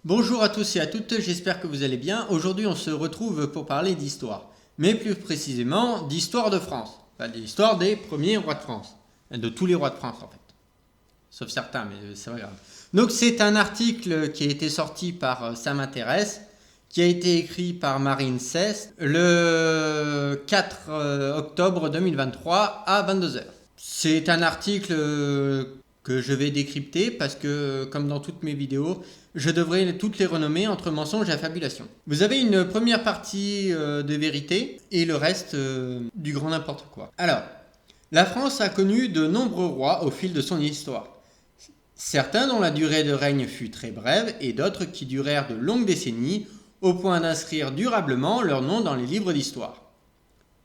Bonjour à tous et à toutes, j'espère que vous allez bien. Aujourd'hui on se retrouve pour parler d'histoire, mais plus précisément d'histoire de France, enfin d'histoire des premiers rois de France, de tous les rois de France en fait, sauf certains, mais c'est pas grave. Donc c'est un article qui a été sorti par Ça m'intéresse, qui a été écrit par Marine Ceste le 4 octobre 2023 à 22h. C'est un article que je vais décrypter parce que, comme dans toutes mes vidéos, je devrais toutes les renommer entre mensonges et fabulation. Vous avez une première partie de vérité et le reste du grand n'importe quoi. Alors, la France a connu de nombreux rois au fil de son histoire. Certains dont la durée de règne fut très brève et d'autres qui durèrent de longues décennies au point d'inscrire durablement leur nom dans les livres d'histoire.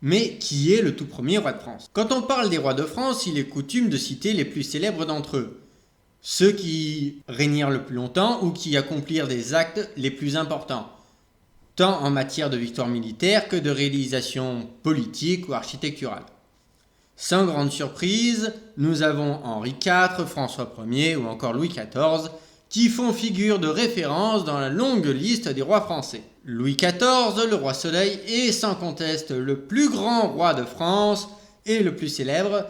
Mais qui est le tout premier roi de France? Quand on parle des rois de France, il est coutume de citer les plus célèbres d'entre eux. Ceux qui régnèrent le plus longtemps ou qui accomplirent des actes les plus importants, tant en matière de victoire militaire que de réalisation politique ou architecturale. Sans grande surprise, nous avons Henri IV, François Ier ou encore Louis XIV qui font figure de référence dans la longue liste des rois français. Louis XIV, le roi Soleil, est sans conteste le plus grand roi de France et le plus célèbre,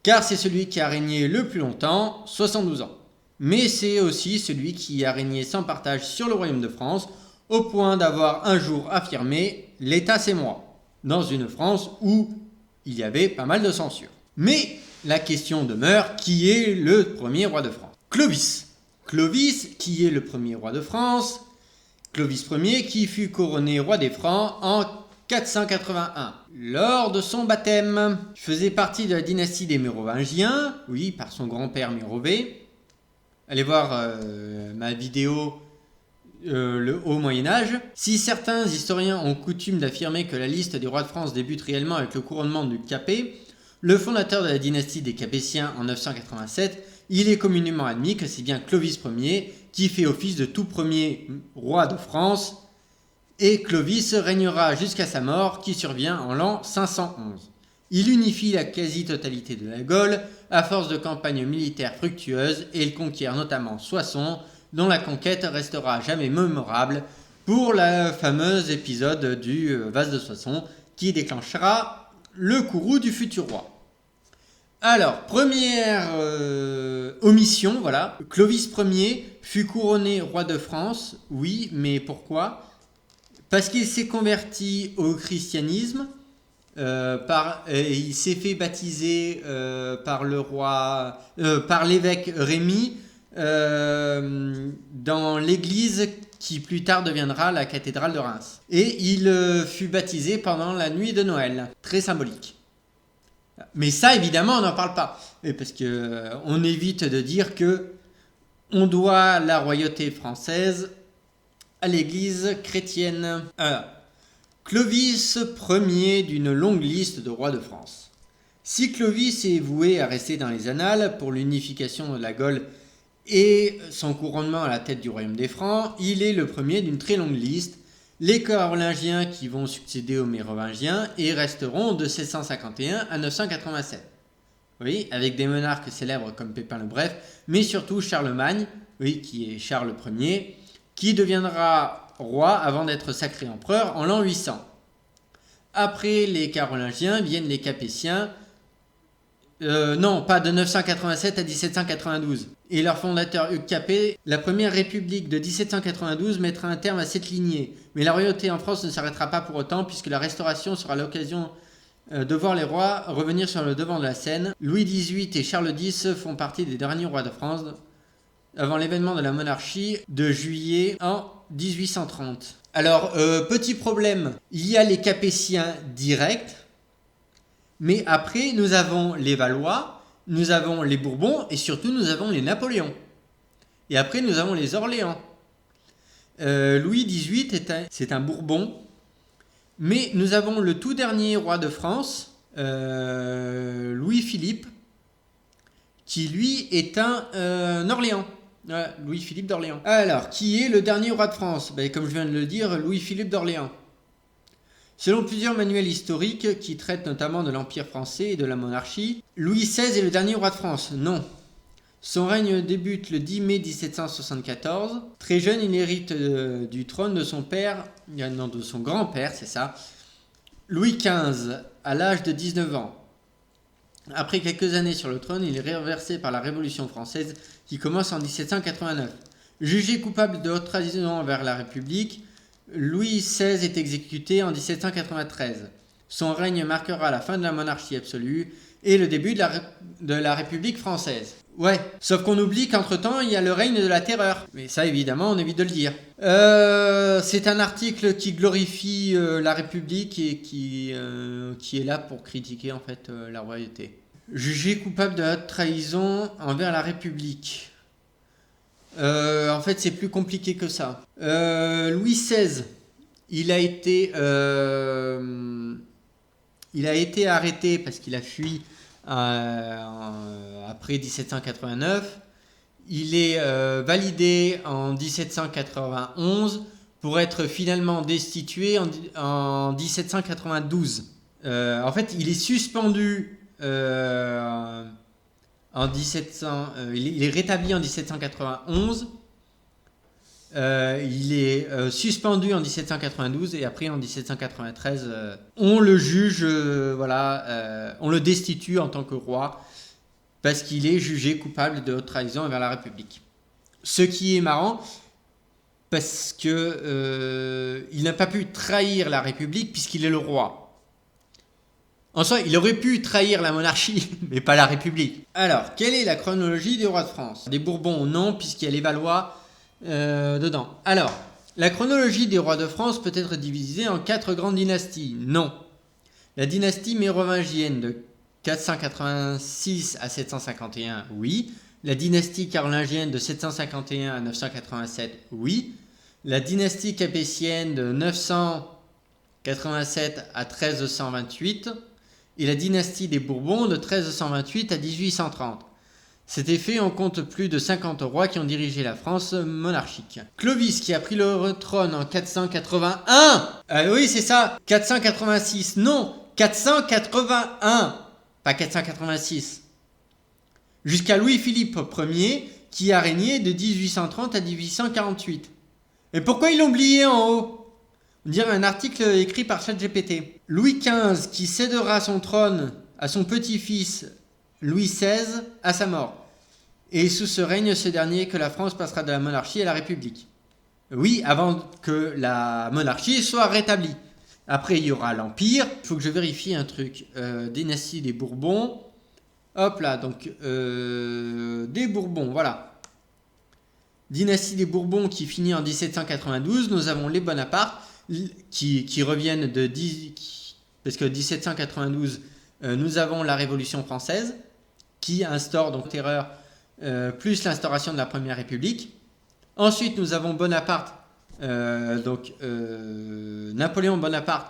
car c'est celui qui a régné le plus longtemps, 72 ans. Mais c'est aussi celui qui a régné sans partage sur le royaume de France, au point d'avoir un jour affirmé « l'État c'est moi », dans une France où il y avait pas mal de censure. Mais la question demeure, qui est le premier roi de France? Clovis. Clovis, qui est le premier roi de France, Clovis Ier, qui fut couronné roi des Francs en 481. Lors de son baptême, il faisait partie de la dynastie des Mérovingiens, oui, par son grand-père Mérové. Allez voir ma vidéo le Haut Moyen-Âge. Si certains historiens ont coutume d'affirmer que la liste des rois de France débute réellement avec le couronnement du Capet, le fondateur de la dynastie des Capétiens en 987, il est communément admis que c'est bien Clovis Ier qui fait office de tout premier roi de France, et Clovis régnera jusqu'à sa mort qui survient en l'an 511. Il unifie la quasi-totalité de la Gaule à force de campagnes militaires fructueuses et il conquiert notamment Soissons, dont la conquête restera à jamais mémorable pour le fameux épisode du vase de Soissons qui déclenchera le courroux du futur roi. Alors, première omission, voilà. Clovis Ier fut couronné roi de France, oui, mais pourquoi? Parce qu'il s'est converti au christianisme, il s'est fait baptiser par l'évêque Rémi dans l'église qui plus tard deviendra la cathédrale de Reims. Et il fut baptisé pendant la nuit de Noël, très symbolique. Mais ça, évidemment, on n'en parle pas. Parce qu'on évite de dire que on doit la royauté française à l'église chrétienne. Alors, Clovis Ier d'une longue liste de rois de France. Si Clovis est voué à rester dans les annales pour l'unification de la Gaule et son couronnement à la tête du royaume des Francs, il est le premier d'une très longue liste. Les Carolingiens qui vont succéder aux Mérovingiens et resteront de 751 à 987. Oui, avec des monarques célèbres comme Pépin le Bref, mais surtout Charlemagne, oui, qui est Charles Ier, qui deviendra roi avant d'être sacré empereur en l'an 800. Après les Carolingiens viennent les Capétiens, non, pas de 987 à 1792. Et leur fondateur Hugues Capet, la première république de 1792 mettra un terme à cette lignée. Mais la royauté en France ne s'arrêtera pas pour autant, puisque la Restauration sera l'occasion de voir les rois revenir sur le devant de la scène. Louis XVIII et Charles X font partie des derniers rois de France, avant l'événement de la monarchie de juillet en 1830. Alors, petit problème, il y a les Capétiens directs, mais après, nous avons les Valois, nous avons les Bourbons et surtout nous avons les Napoléons. Et après, nous avons les Orléans. Louis XVIII, c'est un Bourbon, mais nous avons le tout dernier roi de France, Louis-Philippe, qui lui est un Orléans. Louis-Philippe d'Orléans. Alors, qui est le dernier roi de France? Comme je viens de le dire, Louis-Philippe d'Orléans. Selon plusieurs manuels historiques qui traitent notamment de l'Empire français et de la monarchie, Louis XVI est le dernier roi de France. Non. Son règne débute le 10 mai 1774. Très jeune, il hérite du trône de son père, non, de son grand-père, c'est ça, Louis XV, à l'âge de 19 ans. Après quelques années sur le trône, il est renversé par la Révolution française qui commence en 1789. Jugé coupable de haute trahison envers la République, Louis XVI est exécuté en 1793. Son règne marquera la fin de la monarchie absolue et le début de la République française. Ouais, sauf qu'on oublie qu'entre-temps, il y a le règne de la terreur. Mais ça, évidemment, on évite de le dire. C'est un article qui glorifie la République et qui est là pour critiquer, en fait, la royauté. Jugé coupable de haute trahison envers la République. En fait, c'est plus compliqué que ça. Louis XVI, il a été arrêté parce qu'il a fui après 1789. Il est validé en 1791 pour être finalement destitué en 1792. En fait, il est suspendu en 1700. Il est rétabli en 1791. Il est suspendu en 1792 et après en 1793 on le juge, on le destitue en tant que roi parce qu'il est jugé coupable de haute trahison envers la République. Ce qui est marrant parce que il n'a pas pu trahir la République puisqu'il est le roi. En soi, il aurait pu trahir la monarchie, mais pas la République. Alors, quelle est la chronologie des rois de France? Des Bourbons, non, puisqu'il y a les Valois dedans. Alors, la chronologie des rois de France peut être divisée en 4 grandes dynasties. Non. La dynastie mérovingienne de 486 à 751, oui. La dynastie carolingienne de 751 à 987, oui. La dynastie capétienne de 987 à 1328. Et la dynastie des Bourbons de 1328 à 1830. Cet effet, on compte plus de 50 rois qui ont dirigé la France monarchique. Clovis qui a pris le trône en 481. Oui, c'est ça. 486. Non, 481. Pas 486. Jusqu'à Louis-Philippe Ier qui a régné de 1830 à 1848. Et pourquoi ils l'ont oublié en haut? On dirait un article écrit par ChatGPT. Louis XV qui cédera son trône à son petit-fils Louis XVI à sa mort. Et sous ce règne, ce dernier, que la France passera de la monarchie à la République. Oui, avant que la monarchie soit rétablie. Après, il y aura l'Empire. Il faut que je vérifie un truc. Dynastie des Bourbons. Hop là, donc des Bourbons, voilà. Dynastie des Bourbons qui finit en 1792. Nous avons les Bonaparte qui reviennent parce que 1792, nous avons la Révolution française qui instaure donc terreur plus l'instauration de la Première République. Ensuite, nous avons Bonaparte, Napoléon Bonaparte,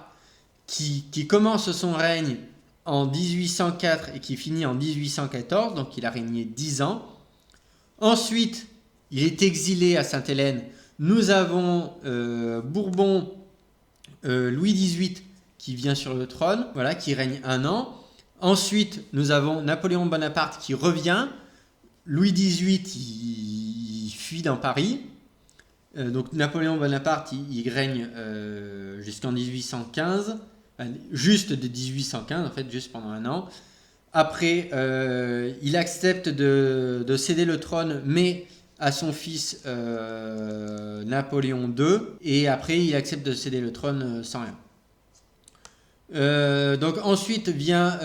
qui commence son règne en 1804 et qui finit en 1814, donc il a régné 10 ans. Ensuite, il est exilé à Sainte-Hélène. Nous avons Bourbon, Louis XVIII qui vient sur le trône, voilà, qui règne 1 an. Ensuite, nous avons Napoléon Bonaparte qui revient. Louis XVIII, il fuit dans Paris. Donc Napoléon Bonaparte, il règne jusqu'en 1815. Juste de 1815, en fait, juste pendant 1 an. Après, il accepte de céder le trône, mais à son fils Napoléon II. Et après, il accepte de céder le trône sans rien. Donc ensuite vient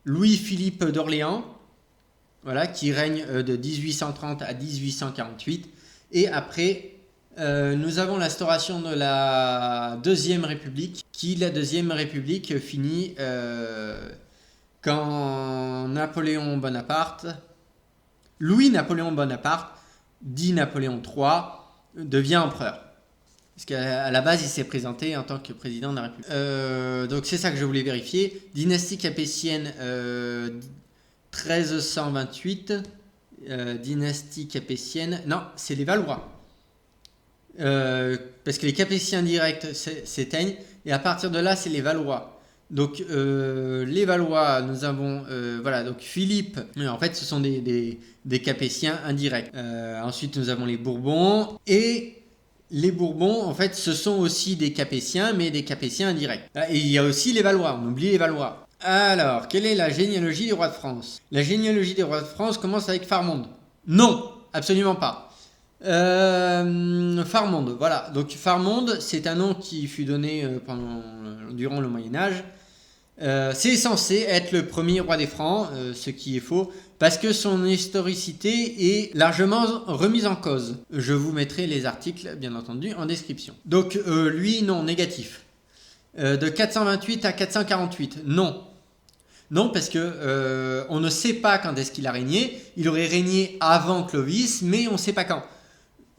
Louis-Philippe d'Orléans, voilà, qui règne de 1830 à 1848. Et après, nous avons l'instauration de la Deuxième République, la Deuxième République finit quand Louis-Napoléon Bonaparte, dit Napoléon III, devient empereur. Parce qu'à la base, il s'est présenté en tant que président de la République. Donc c'est ça que je voulais vérifier. Dynastie capétienne 1328. Dynastie capétienne. Non, c'est les Valois. Parce que les Capétiens directs s'éteignent. Et à partir de là, c'est les Valois. Donc les Valois, nous avons voilà, donc Philippe, en fait ce sont des Capétiens indirects. Ensuite nous avons les Bourbons, et les Bourbons en fait ce sont aussi des Capétiens, mais des Capétiens indirects. Et il y a aussi les Valois, on oublie les Valois. Alors, quelle est la généalogie des rois de France? La généalogie des rois de France commence avec Farmonde. Non, absolument pas. Farmonde, voilà. Donc Farmonde, c'est un nom qui fut donné durant le Moyen-Âge. C'est censé être le premier roi des Francs, ce qui est faux, parce que son historicité est largement remise en cause. Je vous mettrai les articles, bien entendu, en description. Donc lui, non, négatif. De 428 à 448, non. Non, parce que on ne sait pas quand est-ce qu'il a régné. Il aurait régné avant Clovis, mais on ne sait pas quand.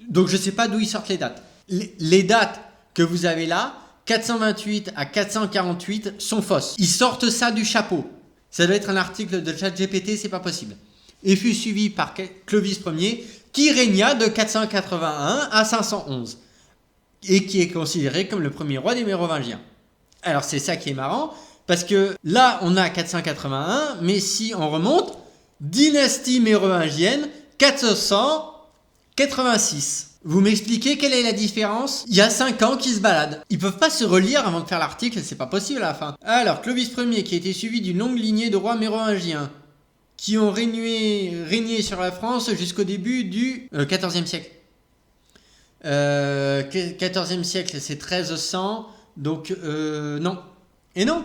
Donc je ne sais pas d'où ils sortent les dates. Les dates que vous avez là, 428 à 448, sont fausses. Ils sortent ça du chapeau. Ça doit être un article de ChatGPT, c'est pas possible. Et fut suivi par Clovis Ier, qui régna de 481 à 511, et qui est considéré comme le premier roi des Mérovingiens. Alors c'est ça qui est marrant, parce que là on a 481, mais si on remonte, dynastie mérovingienne, 486. Vous m'expliquez quelle est la différence? Il y a 5 ans qu'ils se baladent. Ils peuvent pas se relire avant de faire l'article, c'est pas possible à la fin. Alors, Clovis Ier, qui a été suivi d'une longue lignée de rois mérovingiens, qui ont régné sur la France jusqu'au début du XIVe siècle. XIVe siècle, c'est 1300, donc non. Et non,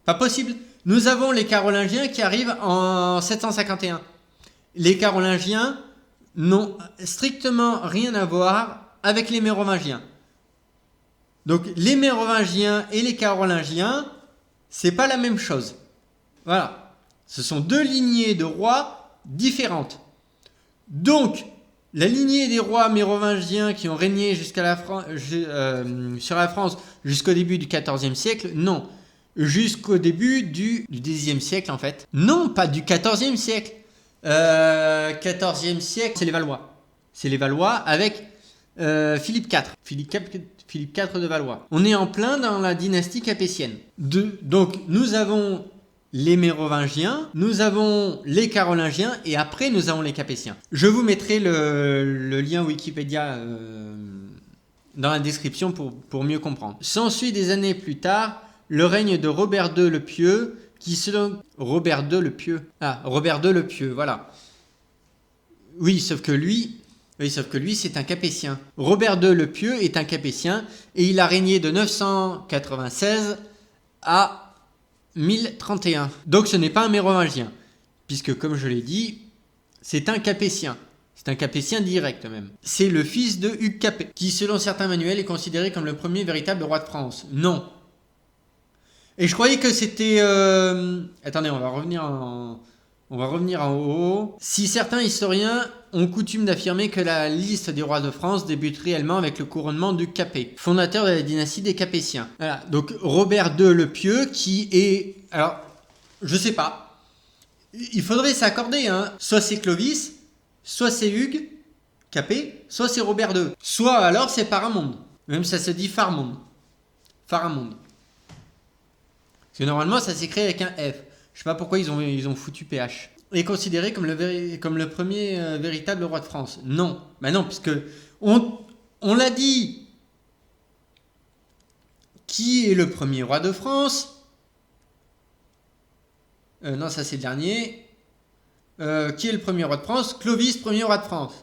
pas possible. Nous avons les Carolingiens qui arrivent en 751. Les Carolingiens n'ont strictement rien à voir avec les Mérovingiens. Donc les Mérovingiens et les Carolingiens, c'est pas la même chose. Voilà. Ce sont deux lignées de rois différentes. Donc, la lignée des rois mérovingiens qui ont régné sur la France jusqu'au début du XIVe siècle, non. Jusqu'au début du Xe siècle en fait. Non, pas du XIVe siècle. XIVe siècle, c'est les Valois. C'est les Valois avec Philippe IV. Philippe IV de Valois. On est en plein dans la dynastie capétienne. Donc nous avons les Mérovingiens, nous avons les Carolingiens et après nous avons les Capétiens. Je vous mettrai le lien Wikipédia dans la description pour mieux comprendre. S'ensuit des années plus tard le règne de Robert II le Pieux, qui selon Robert II le Pieux. Ah, Robert II le Pieux, voilà. Oui, sauf que lui, c'est un Capétien. Robert II le Pieux est un Capétien et il a régné de 996 à 1031. Donc ce n'est pas un Mérovingien, puisque comme je l'ai dit, c'est un Capétien. C'est un Capétien direct même. C'est le fils de Hugues Capet, qui selon certains manuels est considéré comme le premier véritable roi de France. Non. Et je croyais que c'était... Attendez, on va revenir en haut. Si certains historiens ont coutume d'affirmer que la liste des rois de France débute réellement avec le couronnement du Capet, fondateur de la dynastie des Capétiens. Voilà, donc Robert II le Pieux qui est... Alors, je sais pas. Il faudrait s'accorder, hein. Soit c'est Clovis, soit c'est Hugues Capet, soit c'est Robert II. Soit alors c'est Faramonde. Même ça se dit Farmonde. Faramonde. Parce que normalement, ça s'écrit avec un F. Je sais pas pourquoi ils ont foutu PH. Est considéré comme le premier véritable roi de France. Non. Ben non, puisque on l'a dit. Qui est le premier roi de France? Non, ça c'est le dernier. Qui est le premier roi de France? Clovis, premier roi de France.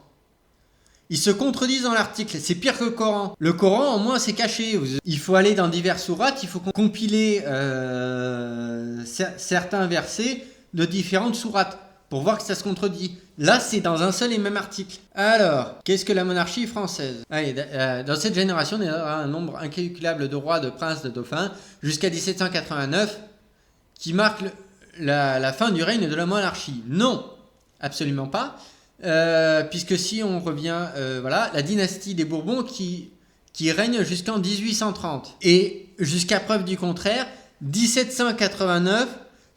Ils se contredisent dans l'article, c'est pire que le Coran. Le Coran, au moins, c'est caché. Il faut aller dans divers sourates, il faut compiler certains versets de différentes sourates pour voir que ça se contredit. Là, c'est dans un seul et même article. Alors, qu'est-ce que la monarchie française? Allez, dans cette génération, il y aura un nombre incalculable de rois, de princes, de dauphins, jusqu'à 1789, qui marque la fin du règne de la monarchie. Non, absolument pas. Puisque si on revient, voilà, la dynastie des Bourbons qui règne jusqu'en 1830. Et jusqu'à preuve du contraire, 1789,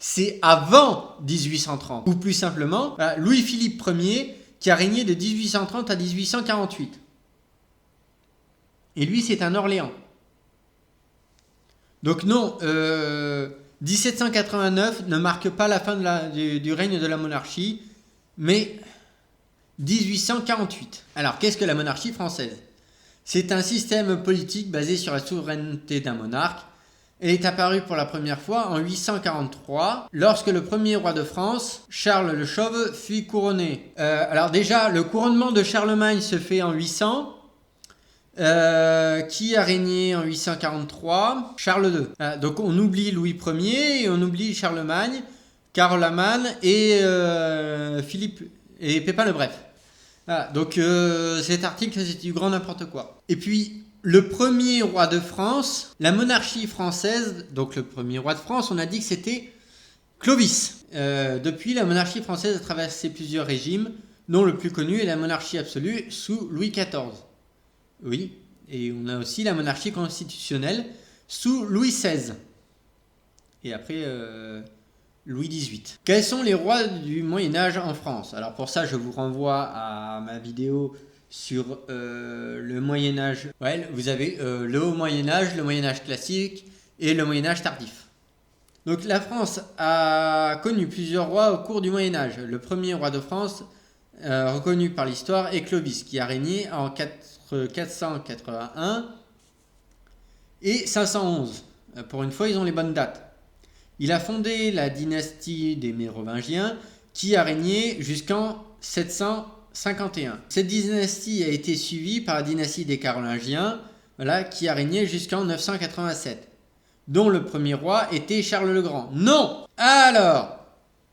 c'est avant 1830. Ou plus simplement, voilà, Louis-Philippe Ier qui a régné de 1830 à 1848. Et lui, c'est un Orléans. Donc non, 1789 ne marque pas la fin du règne de la monarchie, mais 1848. Alors, qu'est-ce que la monarchie française? C'est un système politique basé sur la souveraineté d'un monarque. Elle est apparue pour la première fois en 843, lorsque le premier roi de France, Charles le Chauve, fut couronné. Alors déjà, le couronnement de Charlemagne se fait en 800. Qui a régné en 843? Charles II. Donc on oublie Louis Ier et on oublie Charlemagne, Carloman et Philippe et Pépin le Bref. Donc cet article c'est du grand n'importe quoi. Et puis le premier roi de France, la monarchie française, donc le premier roi de France, on a dit que c'était Clovis. Depuis, la monarchie française a traversé plusieurs régimes, dont le plus connu est la monarchie absolue sous Louis XIV. Oui, et on a aussi la monarchie constitutionnelle sous Louis XVI. Et après, Louis XVIII. Quels sont les rois du Moyen-Âge en France? Alors pour ça, je vous renvoie à ma vidéo sur le Moyen-Âge. Ouais, vous avez le Haut Moyen-Âge, le Moyen-Âge classique et le Moyen-Âge tardif. Donc la France a connu plusieurs rois au cours du Moyen-Âge. Le premier roi de France reconnu par l'histoire est Clovis, qui a régné entre 481 et 511. Pour une fois, ils ont les bonnes dates. Il a fondé la dynastie des Mérovingiens, qui a régné jusqu'en 751. Cette dynastie a été suivie par la dynastie des Carolingiens, qui a régné jusqu'en 987, dont le premier roi était Charles le Grand. Non! Alors,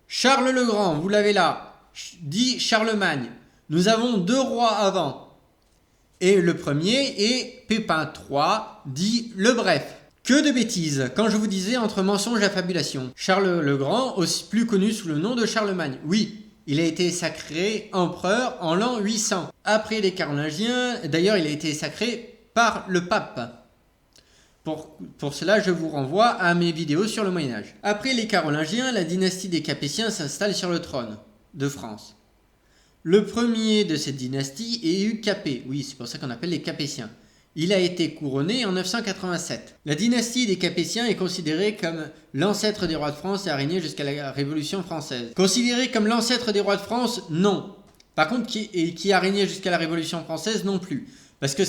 Charles le Grand, vous l'avez là, dit Charlemagne. Nous avons deux rois avant. Et le premier est Pépin III, dit le Bref. Que de bêtises, quand je vous disais entre mensonge et fabulation. Charles le Grand, aussi plus connu sous le nom de Charlemagne. Oui, il a été sacré empereur en l'an 800. Après les Carolingiens, d'ailleurs il a été sacré par le pape. Pour cela, je vous renvoie à mes vidéos sur le Moyen-Âge. Après les Carolingiens, la dynastie des Capétiens s'installe sur le trône de France. Le premier de cette dynastie est Hugues Capet. Oui, c'est pour ça qu'on appelle les Capétiens. Il a été couronné en 987. La dynastie des Capétiens est considérée comme l'ancêtre des rois de France et a régné jusqu'à la Révolution française. Considéré comme l'ancêtre des rois de France, non. Par contre, qui a régné jusqu'à la Révolution française, non plus. Parce que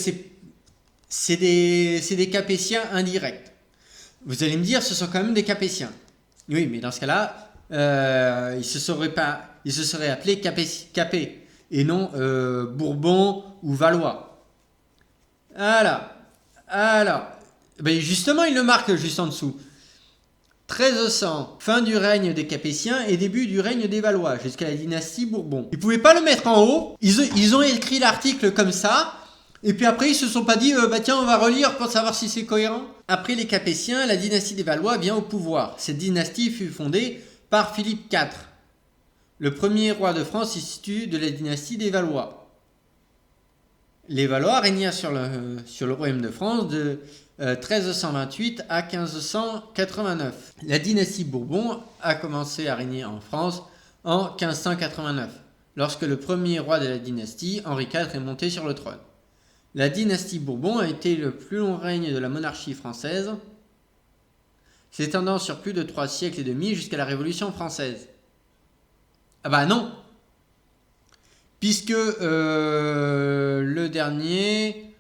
c'est des Capétiens indirects. Vous allez me dire, ce sont quand même des Capétiens. Oui, mais dans ce cas-là, ils se seraient appelés Capet et non Bourbon ou Valois. Voilà. Alors, ben justement, il le marque juste en dessous. 1300, fin du règne des Capétiens et début du règne des Valois, jusqu'à la dynastie Bourbon. Ils pouvaient pas le mettre en haut. Ils ont écrit l'article comme ça. Et puis après, ils se sont pas dit, bah tiens, on va relire pour savoir si c'est cohérent. Après les Capétiens, la dynastie des Valois vient au pouvoir. Cette dynastie fut fondée par Philippe IV. Le premier roi de France issu de la dynastie des Valois. Les Valois régnèrent sur le royaume de France de 1328 à 1589. La dynastie Bourbon a commencé à régner en France en 1589, lorsque le premier roi de la dynastie, Henri IV, est monté sur le trône. La dynastie Bourbon a été le plus long règne de la monarchie française, s'étendant sur plus de 3 siècles et demi jusqu'à la Révolution française. Ah bah non! Puisque le dernier,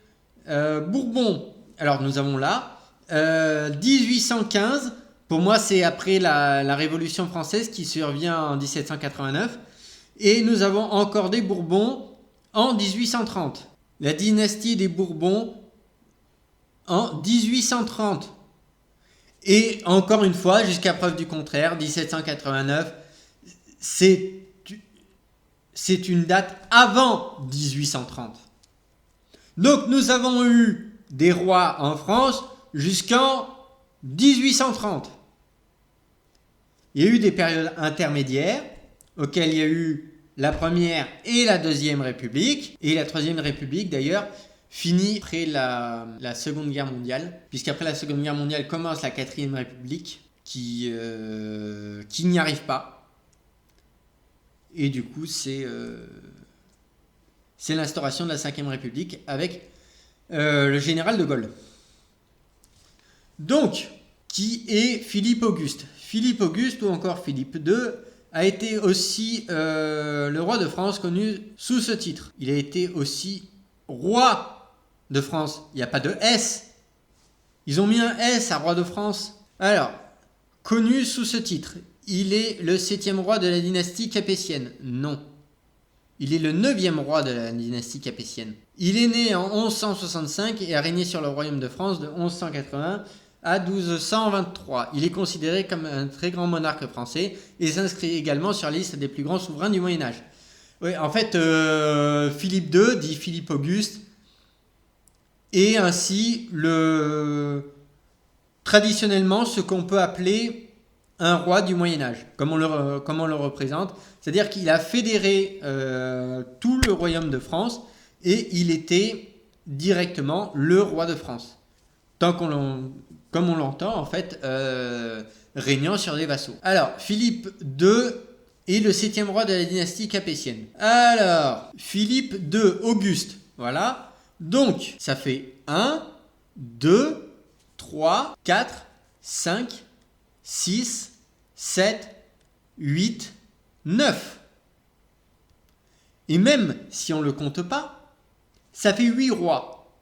Bourbon, alors nous avons là, 1815, pour moi c'est après la Révolution française qui survient en 1789, et nous avons encore des Bourbons en 1830. La dynastie des Bourbons en 1830. Et encore une fois, jusqu'à preuve du contraire, 1789, c'est une date avant 1830. Donc nous avons eu des rois en France jusqu'en 1830. Il y a eu des périodes intermédiaires auxquelles il y a eu la première et la deuxième république. Et la troisième république d'ailleurs finit après la seconde guerre mondiale. Puisqu'après la seconde guerre mondiale commence la quatrième république qui n'y arrive pas. Et du coup, c'est l'instauration de la 5e République avec le général de Gaulle. Donc, qui est Philippe Auguste. Philippe Auguste ou encore Philippe II a été aussi le roi de France connu sous ce titre. Il a été aussi roi de France. Il n'y a pas de S. Ils ont mis un S à roi de France. Alors, connu sous ce titre, il est le 7e roi de la dynastie capétienne. Non. Il est le 9e roi de la dynastie capétienne. Il est né en 1165 et a régné sur le royaume de France de 1180 à 1223. Il est considéré comme un très grand monarque français et s'inscrit également sur la liste des plus grands souverains du Moyen-Âge. Oui, en fait, Philippe II, dit Philippe Auguste, est ainsi traditionnellement ce qu'on peut appeler un roi du Moyen-Âge, comme on le représente. C'est-à-dire qu'il a fédéré tout le royaume de France et il était directement le roi de France. Comme on l'entend, en fait, régnant sur des vassaux. Alors, Philippe II est le 7e roi de la dynastie capétienne. Alors, Philippe II Auguste, voilà. Donc, ça fait 1, 2, 3, 4, 5, 6, 7, 8, 9. Et même si on ne le compte pas, ça fait 8 rois.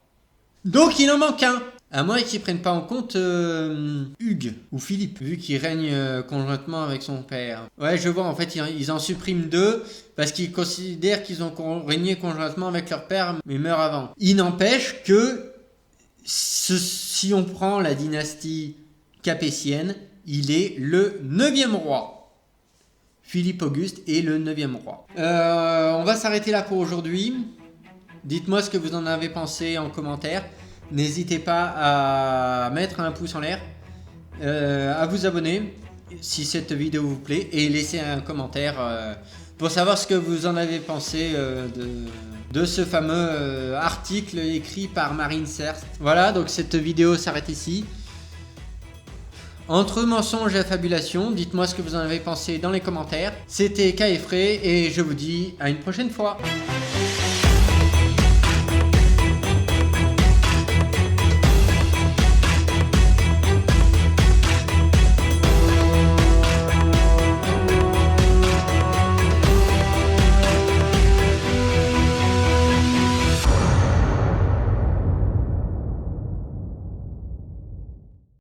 Donc il en manque un. À moins qu'ils ne prennent pas en compte Hugues ou Philippe, vu qu'il règne conjointement avec son père. Ouais, je vois, en fait, ils en suppriment 2 parce qu'ils considèrent qu'ils ont régné conjointement avec leur père, mais meurent avant. Il n'empêche que si on prend la dynastie capétienne, il est le 9e roi. Philippe Auguste est le 9e roi. On va s'arrêter là pour aujourd'hui. Dites-moi ce que vous en avez pensé en commentaire. N'hésitez pas à mettre un pouce en l'air, à vous abonner si cette vidéo vous plaît et laisser un commentaire pour savoir ce que vous en avez pensé de ce fameux article écrit par Marine Serres. Voilà, donc cette vidéo s'arrête ici. Entre mensonges et fabulation, dites-moi ce que vous en avez pensé dans les commentaires. C'était K et Frey et je vous dis à une prochaine fois.